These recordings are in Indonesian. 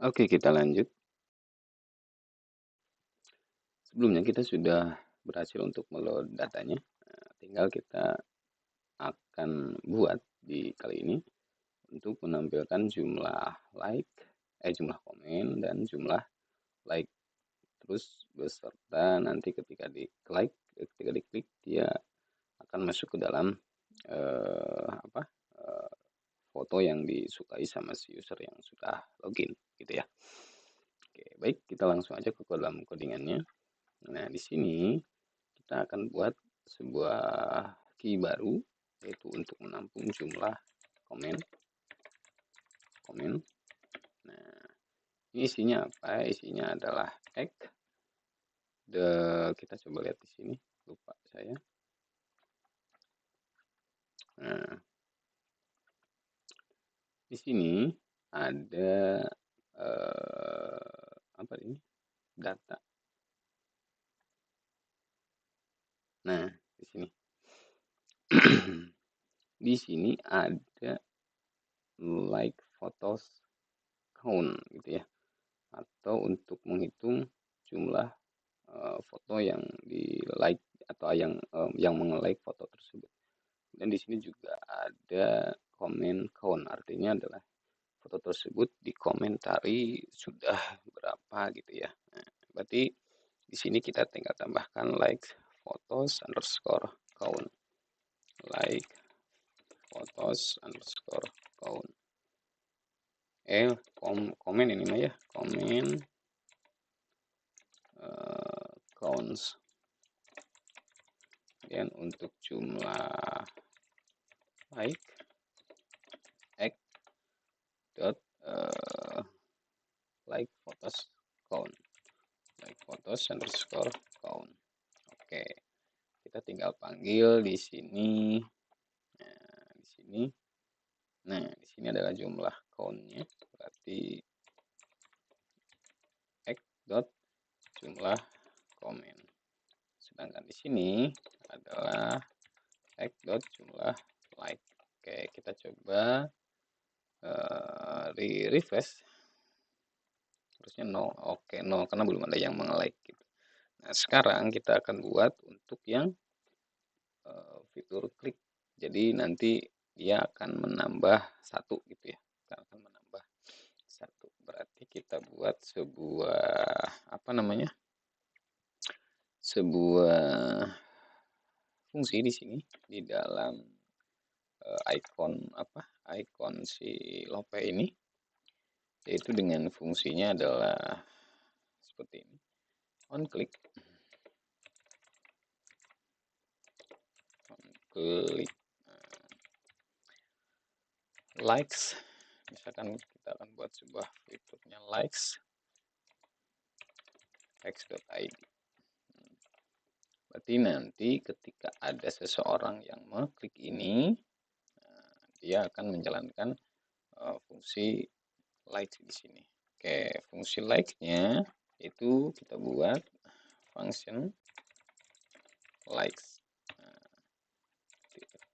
Oke, kita lanjut. Sebelumnya kita sudah berhasil untuk meload datanya. Nah, tinggal kita akan buat di kali ini untuk menampilkan jumlah like, jumlah komen dan jumlah like. Terus beserta nanti ketika diklik dia akan masuk ke dalam apa foto yang disukai sama si user yang sudah login gitu ya. Oke, baik kita langsung aja ke dalam codingannya. Nah, di sini kita akan buat sebuah key baru yaitu untuk menampung jumlah komen. Nah, ini isinya apa? Isinya adalah tag. Kita coba lihat di sini. Lupa saya. Nah, di sini ada apa ini? Data. Nah, di sini. Di sini ada like photos count gitu ya. Atau untuk menghitung jumlah foto yang di like atau yang menge-like foto tersebut. Dan di sini juga ada comment count, artinya adalah foto tersebut dikomentari sudah berapa gitu ya. Nah, berarti di sini kita tinggal tambahkan like photos underscore count, like photos underscore count. Komen ini mah ya, komen counts. Dan untuk jumlah like dot like photos count, like photos underscore count. Oke, kita tinggal panggil di sini. Nah, di sini. Nah, di sini adalah jumlah countnya, berarti x dot jumlah komen. Sedangkan di sini adalah x dot jumlah like. Oke, kita coba refresh. Harusnya 0. Oke, 0 karena belum ada yang meng-like gitu. Nah, sekarang kita akan buat untuk yang fitur klik. Jadi nanti dia akan menambah satu gitu ya. Kita akan menambah satu. Berarti kita buat sebuah apa namanya? Sebuah fungsi di sini di dalam ikon si Lope ini, yaitu dengan fungsinya adalah seperti ini. On click likes, misalkan kita akan buat sebuah fiturnya likes x.id. Berarti nanti ketika ada seseorang yang mengklik ini, dia akan menjalankan fungsi like di sini. Oke, fungsi like-nya itu kita buat function likes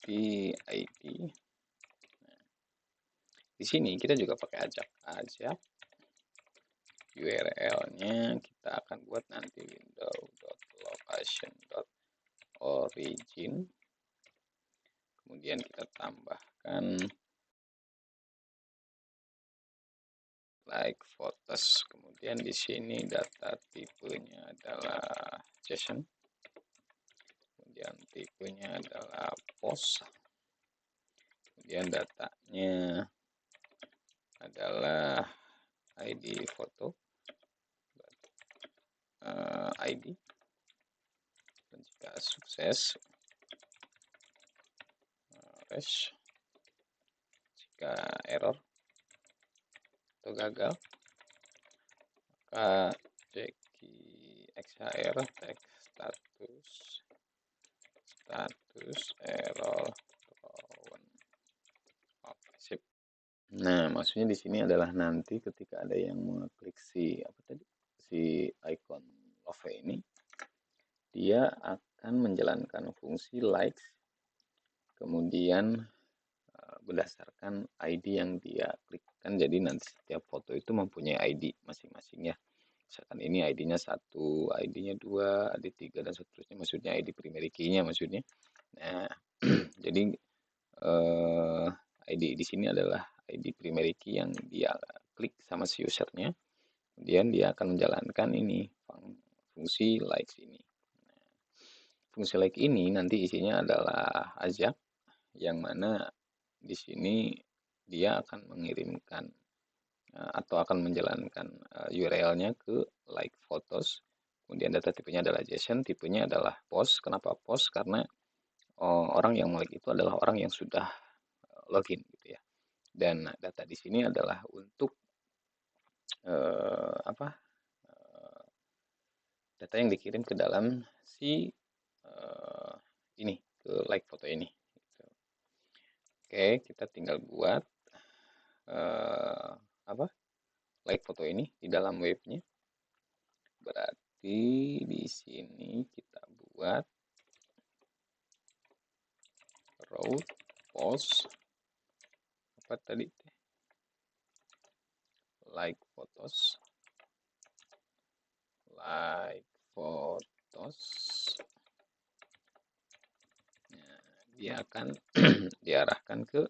di id. Di sini kita juga pakai ajak URL-nya kita akan buat nanti window.location.origin. Kemudian kita tambahkan like photos. Kemudian di sini data tipenya adalah JSON. Kemudian tipenya adalah post. Kemudian datanya adalah ID foto, ID, dan jika sukses refresh, jika error atau gagal maka cek xhr tag status error thrown. Oke, sip. Nah, maksudnya di sini adalah nanti ketika ada yang mengklik si icon love ini, dia akan menjalankan fungsi likes, kemudian berdasarkan ID yang dia klik kan, jadi nanti setiap foto itu mempunyai ID masing-masing ya. Misalkan ini ID-nya 1, ID-nya 2, ID 3 dan seterusnya, maksudnya ID primary key-nya maksudnya. Nah, jadi ID di sini adalah ID primary key yang dia klik sama si usernya. Kemudian dia akan menjalankan ini fungsi likes ini. Fungsi like ini nanti isinya adalah ajak, yang mana di sini dia akan mengirimkan atau akan menjalankan URL-nya ke like photos. Kemudian data tipenya adalah JSON, tipenya adalah post. Kenapa post? Karena orang yang like itu adalah orang yang sudah login gitu ya. Dan data di sini adalah untuk apa? Data yang dikirim ke dalam si ini, ke like foto ini. Oke, kita tinggal buat apa? Like foto ini di dalam webnya. Berarti di sini kita buat route post apa tadi? Like photos. Like photos. Nah, dia akan diarahkan ke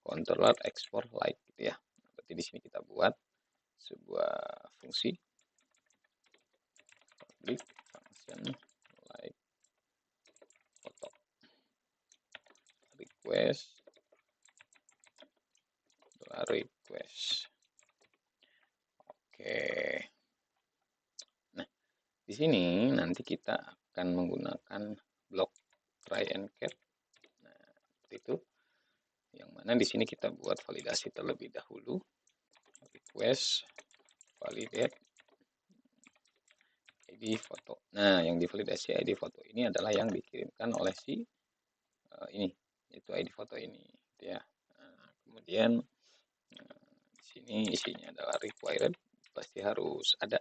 controller export like gitu ya. Berarti di sini kita buat sebuah fungsi public function like photo request request. Oke. Nah, di sini nanti kita akan menggunakan blok try and catch. Nah, seperti itu. Yang mana di sini kita buat validasi terlebih dahulu. Request validate ID foto. Nah, yang divalidasi ID foto ini adalah yang dikirimkan oleh si ini, itu ID foto ini, ya. Nah, kemudian di sini isinya adalah required, pasti harus ada.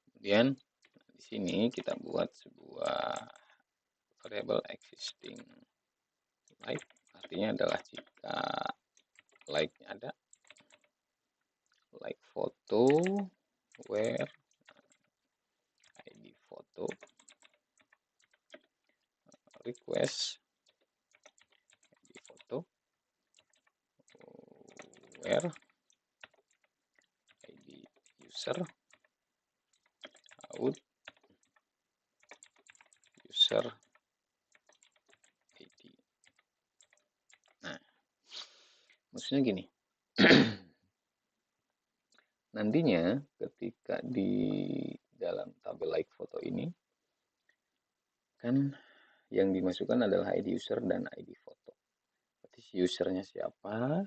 Kemudian di sini kita buat sebuah variable existing like, artinya adalah jika like-nya ada, like foto where ID foto request ID foto where ID user out user ID. Nah, maksudnya gini. Nantinya ketika di dalam tabel like foto ini kan yang dimasukkan adalah ID user dan ID foto. Berarti si usernya siapa,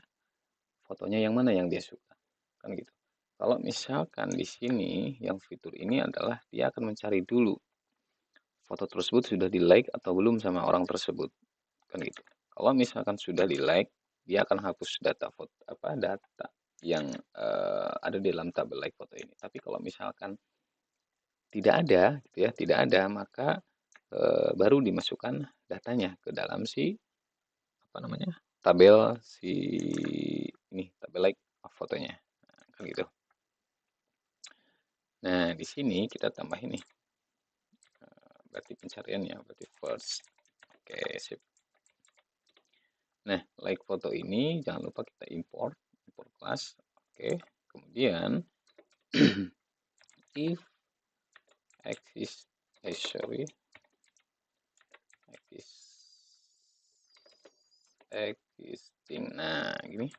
fotonya yang mana yang dia suka, kan gitu. Kalau misalkan di sini yang fitur ini adalah dia akan mencari dulu foto tersebut sudah di like atau belum sama orang tersebut, kan gitu. Kalau misalkan sudah di like, dia akan hapus data foto data yang ada di dalam tabel like foto ini. Tapi kalau misalkan tidak ada, gitu ya, tidak ada, maka baru dimasukkan datanya ke dalam si tabel si ini, tabel like fotonya, nah, kan gitu. Nah, di sini kita tambah ini, berarti pencariannya, berarti first. Oke, sip. Nah, like foto ini jangan lupa kita import class. Oke, kemudian if exist sorry existing. Nah, gini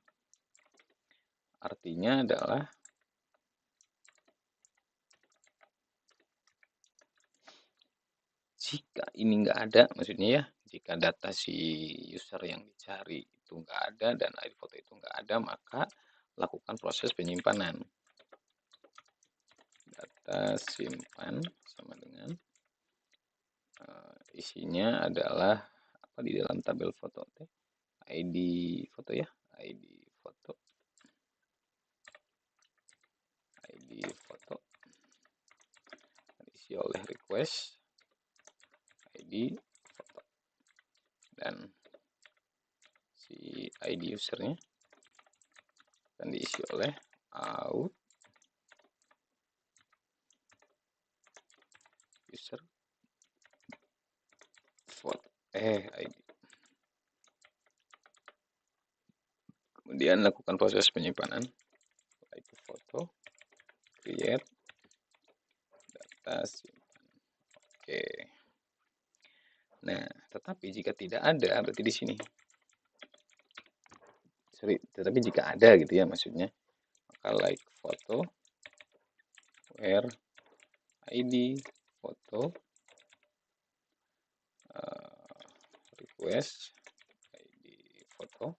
artinya adalah jika ini nggak ada, maksudnya ya, jika data si user yang dicari itu nggak ada dan ID foto itu nggak ada, maka lakukan proses penyimpanan. Data simpan sama dengan isinya adalah apa di dalam tabel foto teh, ID foto ya, ID foto diisi oleh request ID foto dan si ID usernya akan diisi oleh out user photo ID. Kemudian lakukan proses penyimpanan, like foto, create, data simpan. Oke. Nah, tetapi jika tidak ada, berarti di sini. Sorry, tetapi jika ada gitu ya maksudnya, maka like foto, where ID foto, request ID foto,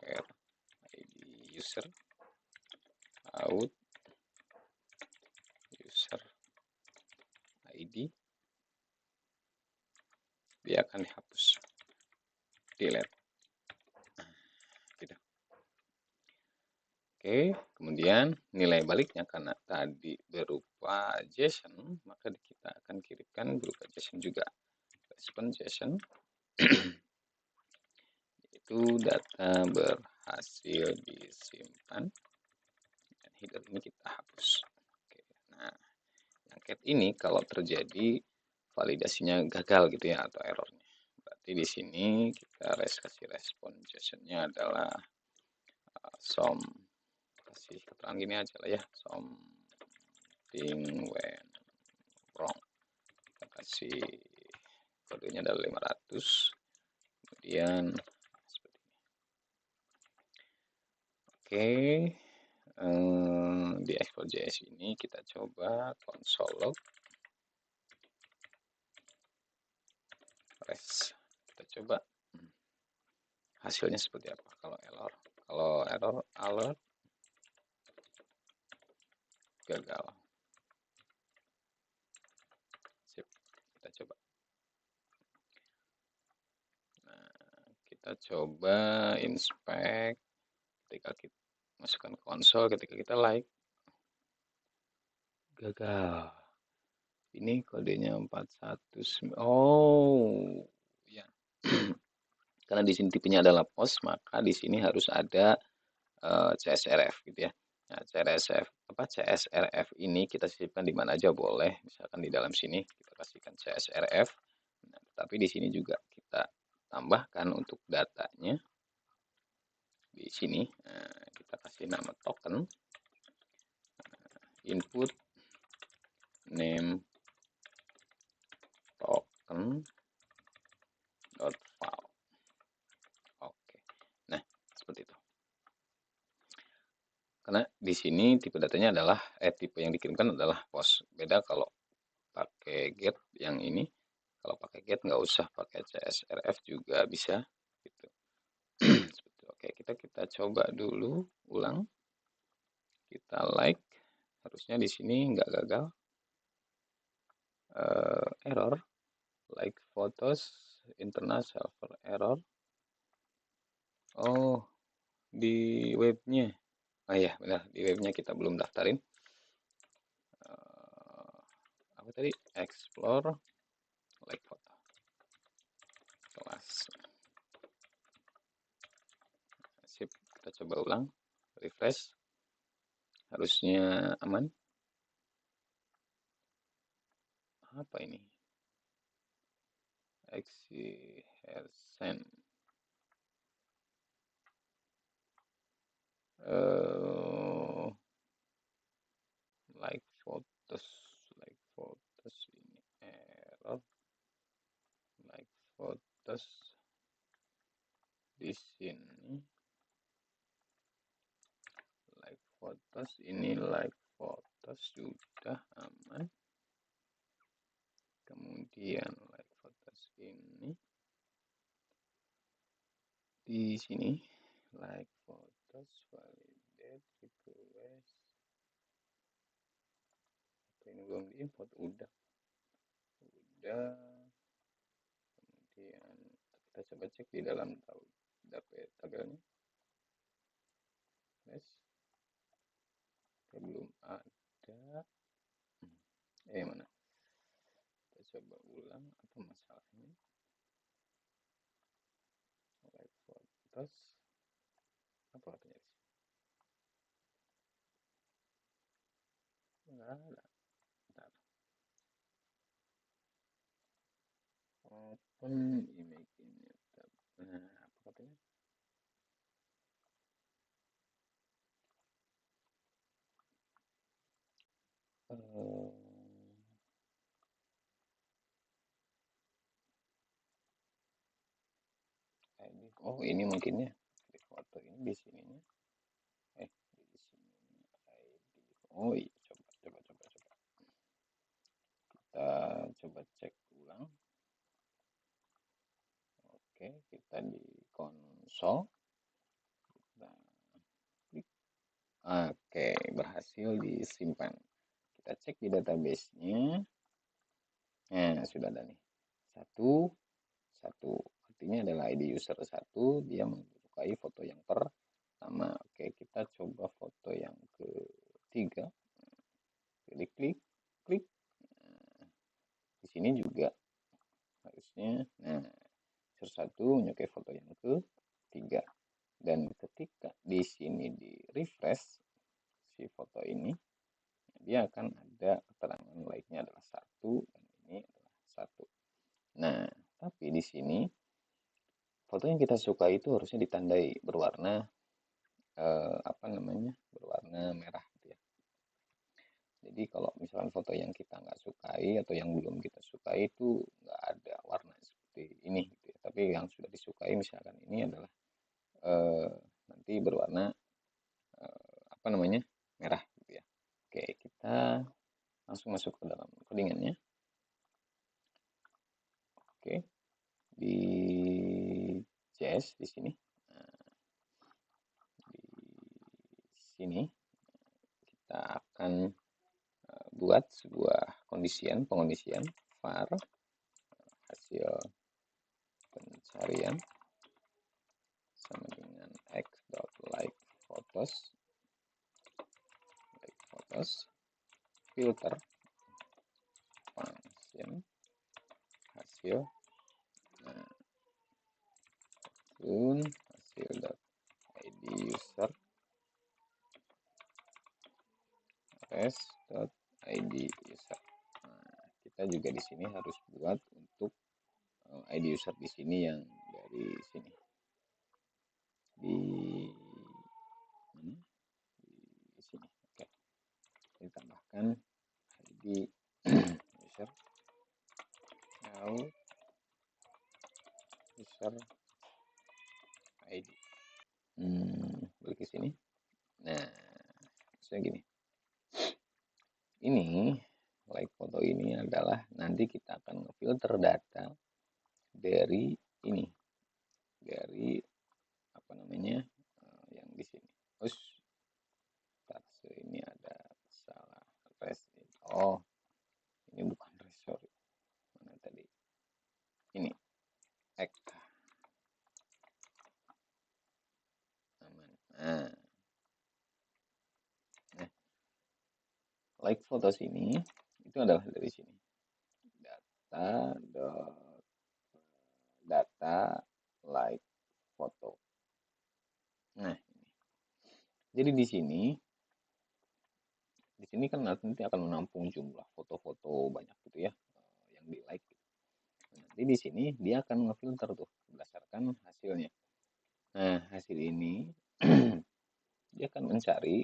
where ID user, out user ID, dia akan dihapus, delete. Gitu. Oke, kemudian nilai baliknya karena tadi berupa JSON, maka kita akan kirimkan berupa JSON juga. Respon JSON itu data berhasil disimpan, dan header ini kita hapus. Oke, nah yang cat ini kalau terjadi validasinya gagal gitu ya atau errornya, berarti di sini kita kasih respon JSON-nya adalah some, kasih keterangan gini aja lah ya, something went wrong, kita kasih kodenya adalah 500, kemudian seperti ini. Oke, di export.js ini kita coba console log res, kita coba hasilnya seperti apa kalau error alert gagal. Sip, kita coba. Nah, kita coba inspect ketika kita masukkan konsol, ketika kita like gagal. Ini kodenya 419. Oh, ya. Karena di sini tipenya adalah post, maka di sini harus ada CSRF gitu ya. Nah, CSRF ini kita sisipkan di mana aja boleh, misalkan di dalam sini kita kasihkan CSRF. Nah, tapi di sini juga kita tambahkan untuk datanya. Di sini kita kasih nama token, input name token dot file. Oke, nah seperti itu. Karena di sini tipe datanya adalah tipe yang dikirimkan adalah post. Beda kalau pakai get yang ini. Kalau pakai get nggak usah pakai CSRF juga bisa gitu. Oke, kita coba dulu ulang. Kita like, harusnya di sini nggak gagal. Error, like photos, internal server error. Oh, di webnya. Oh iya, benar, di webnya kita belum daftarin. Apa tadi? Explore, like photo. Kelas. Sip, kita coba ulang. Refresh. Harusnya aman. Apa ini? Exercise. Like photos ini error, like photos di sini, like photos ini, like photos sudah aman. Kemudian like photos ini di sini, like photos validate request. Ini belum diimport, udah. Kemudian kita coba cek di dalam tabelnya. Yes. Belum ada. Mana? Kita coba ulang, apa masalahnya? Terus apa katanya di sini? Enggak ada. Bentar. Open image ini. Nah, apa katanya? Oh, ini mungkinnya di foto ini di sininya. Di sini ID. Oh iya, coba. Kita coba cek ulang. Oke, kita di konsol. Kita klik. Oke, berhasil disimpan. Kita cek di database-nya. Nah, sudah ada nih. Satu, artinya adalah ID user 1, dia menyukai foto yang pertama. Oke, kita coba foto yang ketiga. Klik. Nah, di sini juga harusnya. Nah, user 1 menyukai foto yang ketiga. Dan ketika di sini di refresh si foto ini, dia akan ada keterangan like-nya adalah 1 dan ini adalah 1. Nah, tapi di sini foto yang kita suka itu harusnya ditandai berwarna berwarna merah gitu ya. Jadi kalau misalkan foto yang kita nggak sukai atau yang belum kita sukai itu nggak ada warna seperti ini gitu ya. Tapi yang sudah disukai misalkan ini adalah nanti berwarna merah gitu ya. Oke, kita langsung masuk ke dalam codingannya. Oke, di JS di sini. Di sini kita akan buat sebuah pengondisian var hasil pencarian sama dengan x.like photos filter function hasil hasil.id user res.id user. Nah, kita juga di sini harus buat untuk ID user di sini yang dari sini di mana? Di sini. Oke. Kita tambahkan ID user user ID. Balik ke sini. Nah, misalnya gini. Ini like foto ini adalah nanti kita akan filter data dari ini, dari yang di sini. Terus ini ada salah res. Oh, ini bukan res, sorry. Mana tadi? Ini X. Aman. Nah, like fotos ini itu adalah dari sini. Data like foto. Nah, ini. Jadi di sini kan nanti akan menampung jumlah foto-foto banyak gitu ya yang di like. Nanti di sini dia akan ngefilter tuh berdasarkan hasilnya. Nah, hasil ini dia akan mencari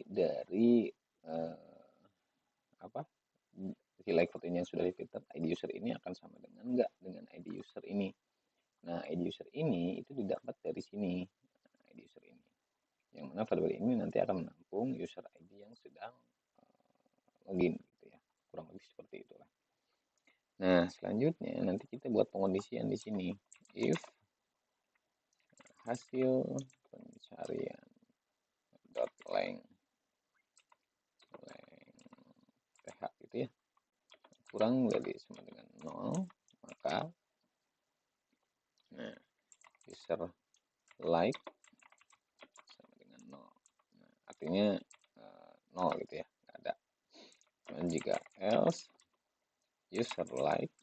dari si like foto ini yang sudah difilter ID user ini akan sama dengan enggak dengan ID user ini. Nah, ID user ini itu didapat dari sini. ID user ini. Yang mana variabel ini nanti akan menampung user ID yang sedang login gitu ya. Kurang lebih seperti itulah. Nah, selanjutnya nanti kita buat pengondisian di sini. If hasil pencarian dot length th gitu ya kurang dari sama dengan 0, maka user like sama dengan 0. Nah, artinya 0 gitu ya, nggak ada. Dan jika else user like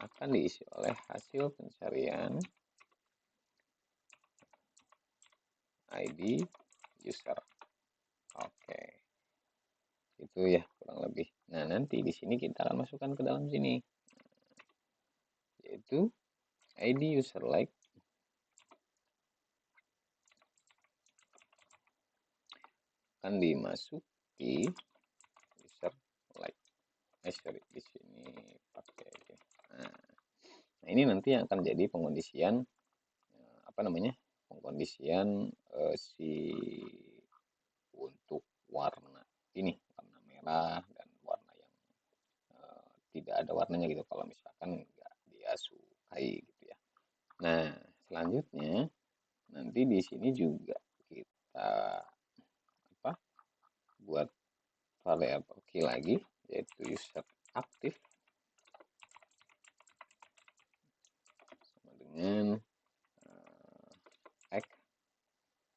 akan diisi oleh hasil pencarian ID user. Oke, itu ya kurang lebih. Nah, nanti di sini kita akan masukkan ke dalam sini, yaitu ID user like akan dimasuki user like. Sorry, di sini pakai ini. Nah, ini nanti yang akan jadi pengkondisian apa namanya? Pengkondisian si untuk warna ini, warna merah dan warna yang tidak ada warnanya gitu, kalau misalkan nggak dia sukai gitu ya. Nah, selanjutnya nanti di sini juga kita apa buat variabel key lagi, yaitu user aktif sama dengan act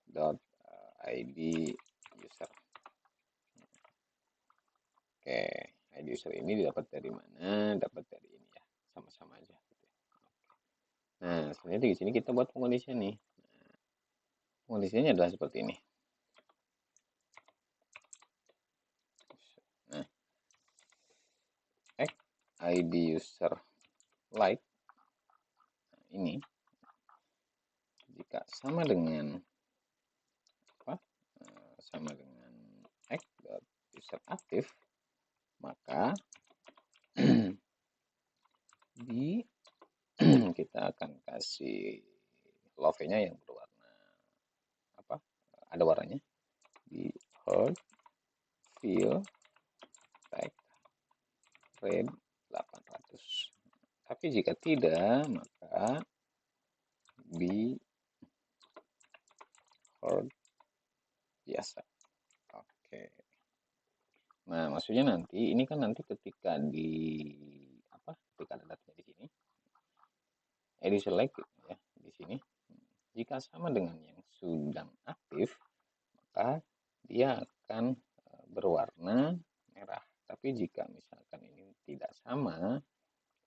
dot id user. Oke, id user ini didapat dari mana? Dapat dari ini ya, sama-sama aja gitu ya. Nah, selanjutnya di sini kita buat pengkondisian nih. Pengkondisiannya adalah seperti ini. Nah, act id user like ini jika sama dengan apa? Sama dengan act dot user aktif, maka di kita akan kasih love-nya yang berwarna apa? Ada warnanya di hard fill text red 800. Tapi jika tidak, maka di hard biasa. Oke. Nah, maksudnya nanti ini kan nanti ketika di apa? Ketika ada datanya di sini, edit select ya di sini. Jika sama dengan yang sedang aktif, maka dia akan berwarna merah. Tapi jika misalkan ini tidak sama,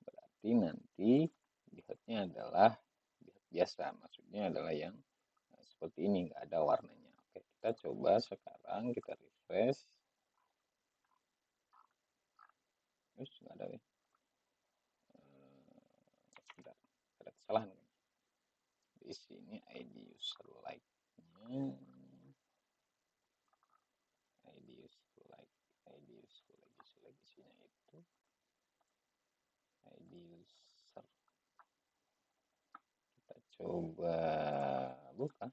berarti nanti diode-nya adalah diode biasa. Maksudnya adalah yang seperti ini, nggak ada warnanya. Oke, kita coba sekarang kita refresh. Terus nggak ada ya. Sebentar, ada kesalahan. Di sini ID user like-nya. ID user like isinya itu ID user. Kita coba buka.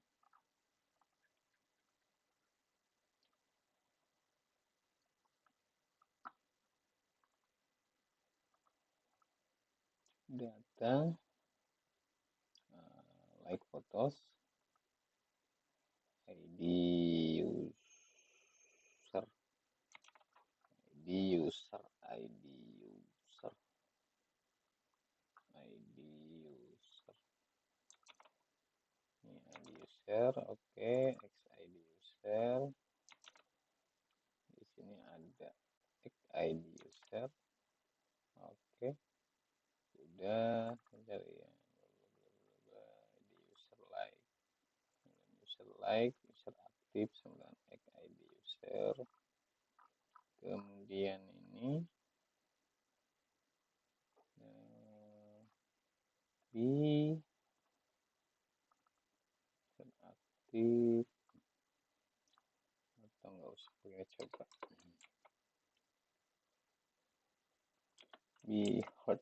Data like photos ID user ID user ID user ID user ini ID user. Oke, xid user. Di sini ada xid user. Oke, sudah mencari ya. User like user aktif dengan xid user. Kemudian ini di aktif atau nggak usah punya, coba di hard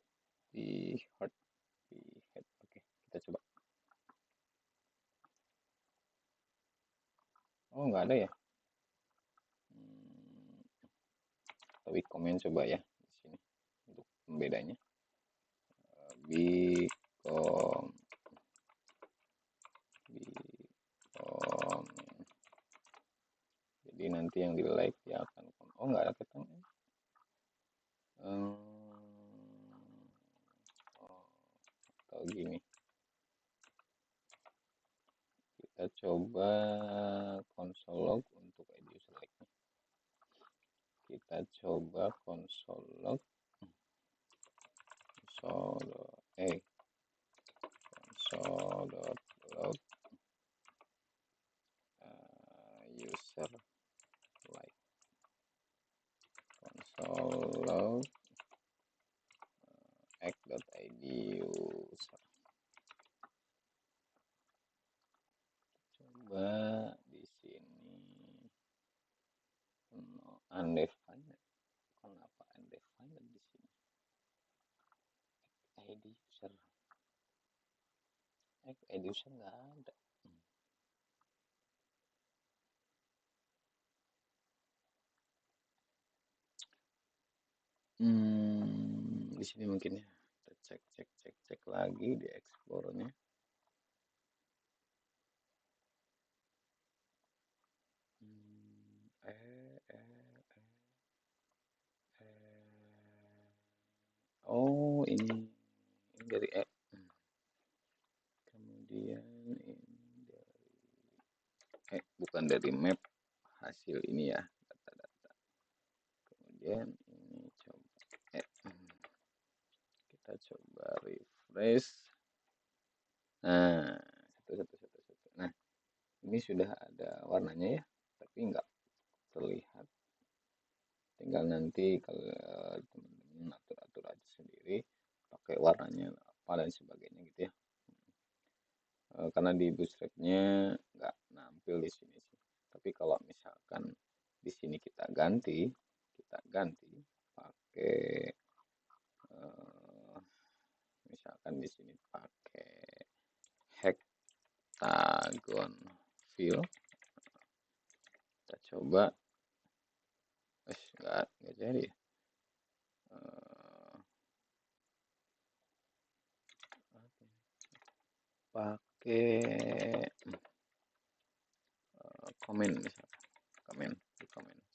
oke, kita coba. Oh, nggak ada ya. Tapi komen coba ya di sini untuk pembedanya. Bikom jadi nanti yang di like dia akan oh nggak ada ketemu. Atau gini, kita coba console log untuk ID user like nya. Kita coba console log console.log console.log user like console.log act.id user. Coba di sini undefined. Kenapa undefined di sini? ID user. ID user nggak ada. Di sini mungkin ya. Kita cek lagi di Explorer-nya. Oh, ini dari kemudian ini dari bukan dari map hasil ini ya, data-data. Kemudian ini coba kita coba refresh. Nah, satu. Nah, ini sudah ada warnanya ya, tapi nggak terlihat. Tinggal nanti kalau teman-teman atur aja sendiri pakai warnanya apa dan sebagainya gitu ya. Karena di bootstrapnya nggak nampil di sini sih. Tapi kalau misalkan di sini kita ganti pakai misalkan di sini pakai hexagon fill, kita coba nggak jadi ya. Pakai komen misalkan, komen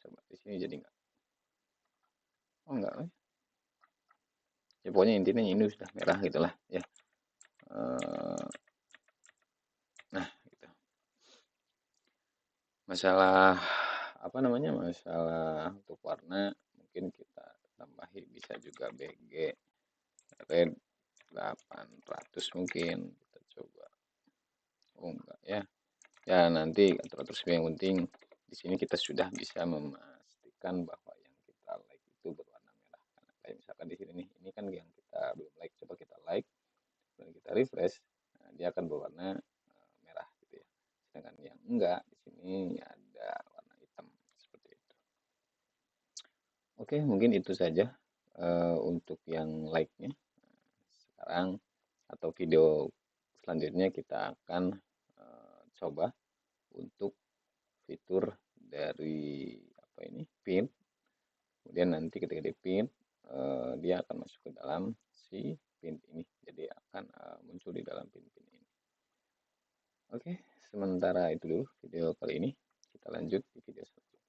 coba di sini jadi nggak, enggak ya, pokoknya intinya ini sudah merah gitulah ya. Nah gitu. Masalah masalah untuk warna mungkin kita tambahin bisa juga BG red 800 mungkin, kita coba. Enggak ya. Ya nanti atur yang penting di sini kita sudah bisa memastikan bahwa yang kita like itu berwarna merah. Karena kayak misalkan di sini nih, ini kan yang kita belum like, coba kita like dan kita refresh, nah, dia akan berwarna merah gitu ya. Sedangkan yang enggak di sini ada warna hitam seperti itu. Oke, mungkin itu saja untuk yang like-nya. Sekarang atau video selanjutnya kita akan coba untuk fitur dari pin. Kemudian nanti ketika di pin dia akan masuk ke dalam si pin ini, jadi akan muncul di dalam pin ini. Oke, sementara itu dulu video kali ini, kita lanjut di video selanjutnya.